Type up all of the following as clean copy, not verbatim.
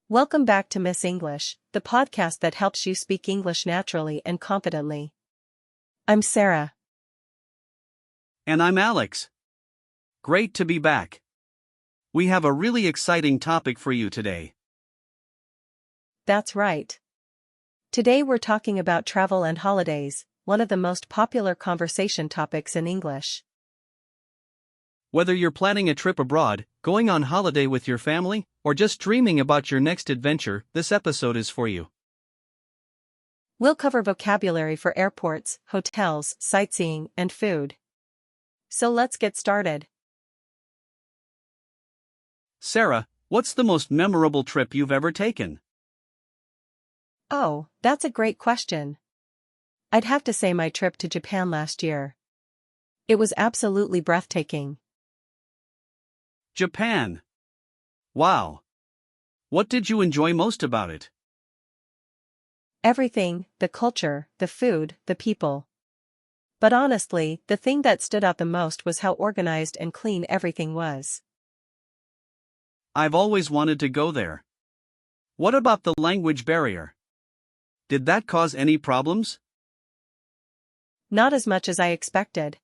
Welcome back to Miss English, the podcast that helps you speak English naturally and confidently. I'm Sarah. And I'm Alex. Great to be back. We have a really exciting topic for you today. That's right. Today we're talking about travel and holidays, one of the most popular conversation topics in English. Whether you're planning a trip abroad, going on holiday with your family, or just dreaming about your next adventure, this episode is for you. We'll cover vocabulary for airports, hotels, sightseeing, and food. So let's get started. Sarah, what's the most memorable trip you've ever taken? Oh, that's a great question. I'd have to say my trip to Japan last year. It was absolutely breathtaking. Japan. Wow. What did you enjoy most about it? Everything, the culture, the food, the people. But honestly, the thing that stood out the most was how organized and clean everything was. I've always wanted to go there. What about the language barrier? Did that cause any problems? Not as much as I expected.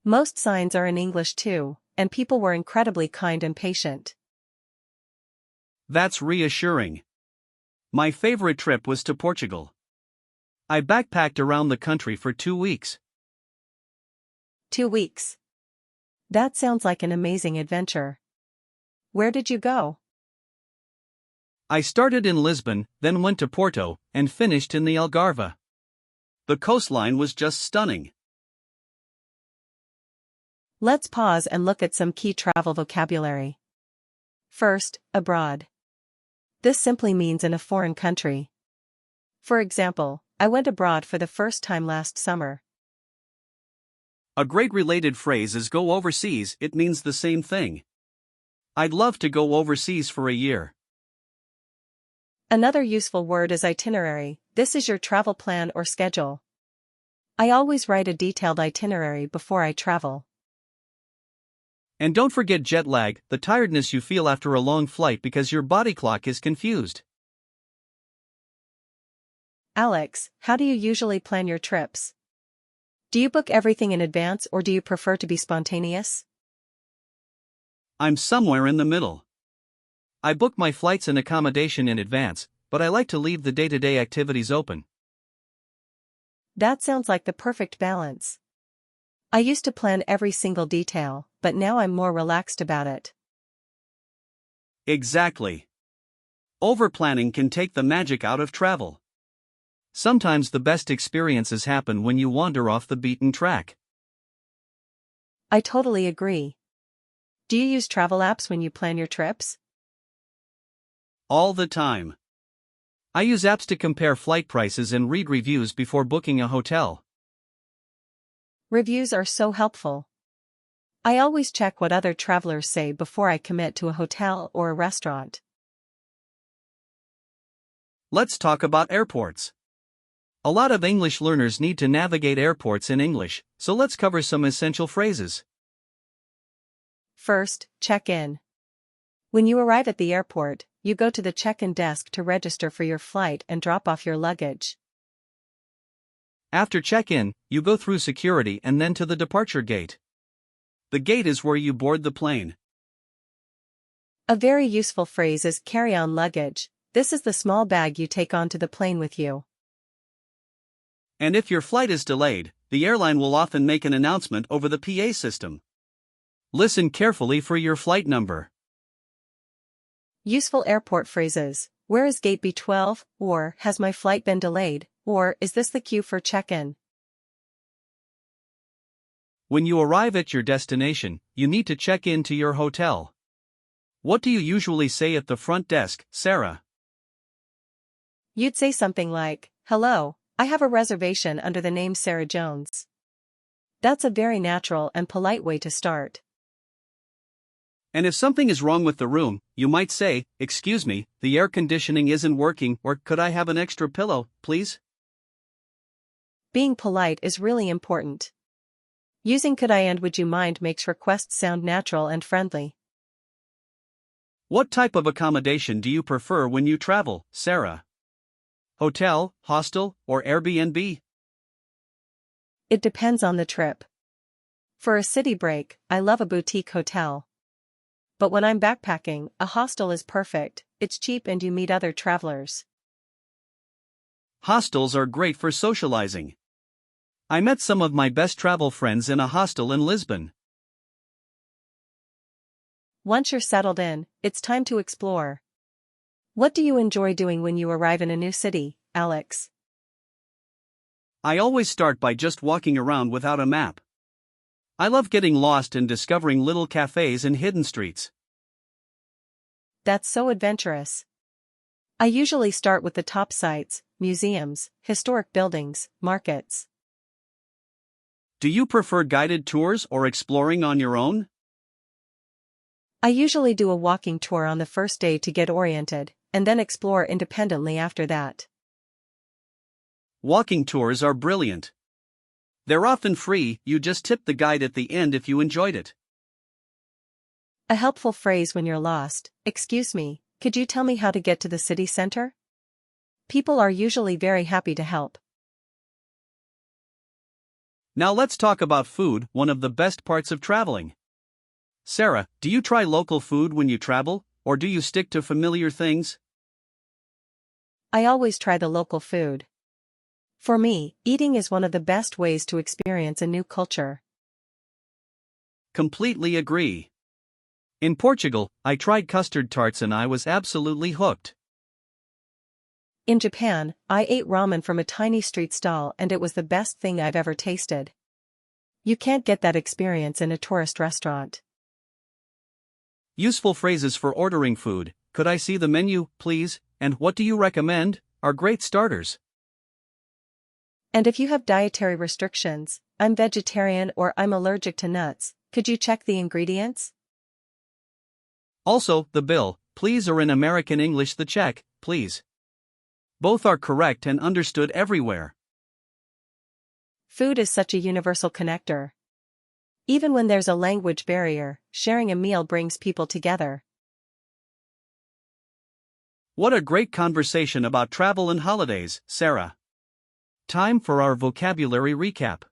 Most signs are in English too, and people were incredibly kind and patient. That's reassuring. My favorite trip was to Portugal. I backpacked around the country for 2 weeks. 2 weeks. That sounds like an amazing adventure. Where did you go? I started in Lisbon, then went to Porto, and finished in the Algarve. The coastline was just stunning. Let's pause and look at some key travel vocabulary. First, abroad. This simply means in a foreign country. For example, I went abroad for the first time last summer. A great related phrase is go overseas. It means the same thing. I'd love to go overseas for a year. Another useful word is itinerary. This is your travel plan or schedule. I always write a detailed itinerary before I travel. And don't forget jet lag, the tiredness you feel after a long flight because your body clock is confused. Alex, how do you usually plan your trips? Do you book everything in advance or do you prefer to be spontaneous? I'm somewhere in the middle. I book my flights and accommodation in advance, but I like to leave the day-to-day activities open. That sounds like the perfect balance. I used to plan every single detail, but now I'm more relaxed about it. Exactly. Overplanning can take the magic out of travel. Sometimes the best experiences happen when you wander off the beaten track. I totally agree. Do you use travel apps when you plan your trips? All the time. I use apps to compare flight prices and read reviews before booking a hotel. Reviews are so helpful. I always check what other travelers say before I commit to a hotel or a restaurant. Let's talk about airports. A lot of English learners need to navigate airports in English, so let's cover some essential phrases. First, check-in. When you arrive at the airport, you go to the check-in desk to register for your flight and drop off your luggage. After check-in, you go through security and then to the departure gate. The gate is where you board the plane. A very useful phrase is carry-on luggage. This is the small bag you take onto the plane with you. And if your flight is delayed, the airline will often make an announcement over the PA system. Listen carefully for your flight number. Useful airport phrases. Where is gate B12? Or, has my flight been delayed? Or, is this the queue for check-in? When you arrive at your destination, you need to check in to your hotel. What do you usually say at the front desk, Sarah? You'd say something like, "Hello, I have a reservation under the name Sarah Jones." That's a very natural and polite way to start. And if something is wrong with the room, you might say, "Excuse me, the air conditioning isn't working," or "Could I have an extra pillow, please?" Being polite is really important. Using could I and would you mind makes requests sound natural and friendly. What type of accommodation do you prefer when you travel, Sarah? Hotel, hostel, or Airbnb? It depends on the trip. For a city break, I love a boutique hotel. But when I'm backpacking, a hostel is perfect. It's cheap and you meet other travelers. Hostels are great for socializing. I met some of my best travel friends in a hostel in Lisbon. Once you're settled in, it's time to explore. What do you enjoy doing when you arrive in a new city, Alex? I always start by just walking around without a map. I love getting lost and discovering little cafes and hidden streets. That's so adventurous. I usually start with the top sites, museums, historic buildings, markets. Do you prefer guided tours or exploring on your own? I usually do a walking tour on the first day to get oriented, and then explore independently after that. Walking tours are brilliant. They're often free, you just tip the guide at the end if you enjoyed it. A helpful phrase when you're lost: "Excuse me, could you tell me how to get to the city center?" People are usually very happy to help. Now let's talk about food, one of the best parts of traveling. Sarah, do you try local food when you travel, or do you stick to familiar things? I always try the local food. For me, eating is one of the best ways to experience a new culture. Completely agree. In Portugal, I tried custard tarts and I was absolutely hooked. In Japan, I ate ramen from a tiny street stall and it was the best thing I've ever tasted. You can't get that experience in a tourist restaurant. Useful phrases for ordering food: "Could I see the menu, please?" and "What do you recommend?" are great starters. And if you have dietary restrictions, "I'm vegetarian" or "I'm allergic to nuts, could you check the ingredients?" Also, the bill, please, or in American English the check, please. Both are correct and understood everywhere. Food is such a universal connector. Even when there's a language barrier, sharing a meal brings people together. What a great conversation about travel and holidays, Sarah. Time for our vocabulary recap.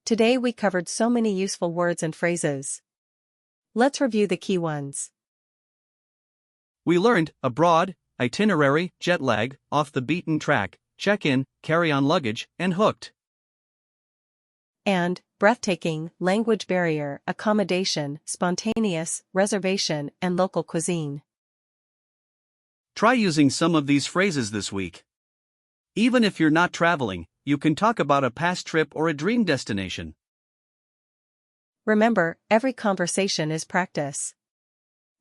Today we covered so many useful words and phrases. Let's review the key ones. We learned abroad, itinerary, jet lag, off the beaten track, check-in, carry-on luggage, and hooked. And breathtaking, language barrier, accommodation, spontaneous, reservation, and local cuisine. Try using some of these phrases this week. Even if you're not traveling, you can talk about a past trip or a dream destination. Remember, every conversation is practice.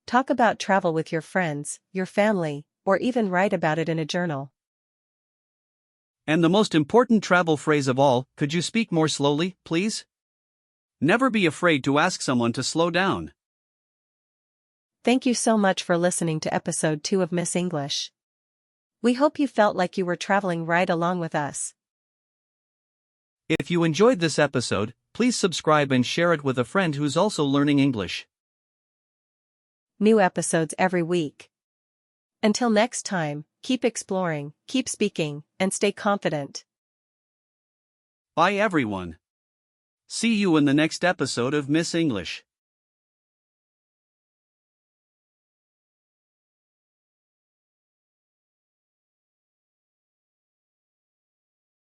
Talk about travel with your friends, your family, or even write about it in a journal. And the most important travel phrase of all: could you speak more slowly, please? Never be afraid to ask someone to slow down. Thank you so much for listening to episode 2 of Miss English. We hope you felt like you were traveling right along with us. If you enjoyed this episode, please subscribe and share it with a friend who's also learning English. New episodes every week. Until next time, keep exploring, keep speaking, and stay confident. Bye everyone. See you in the next episode of Miss English.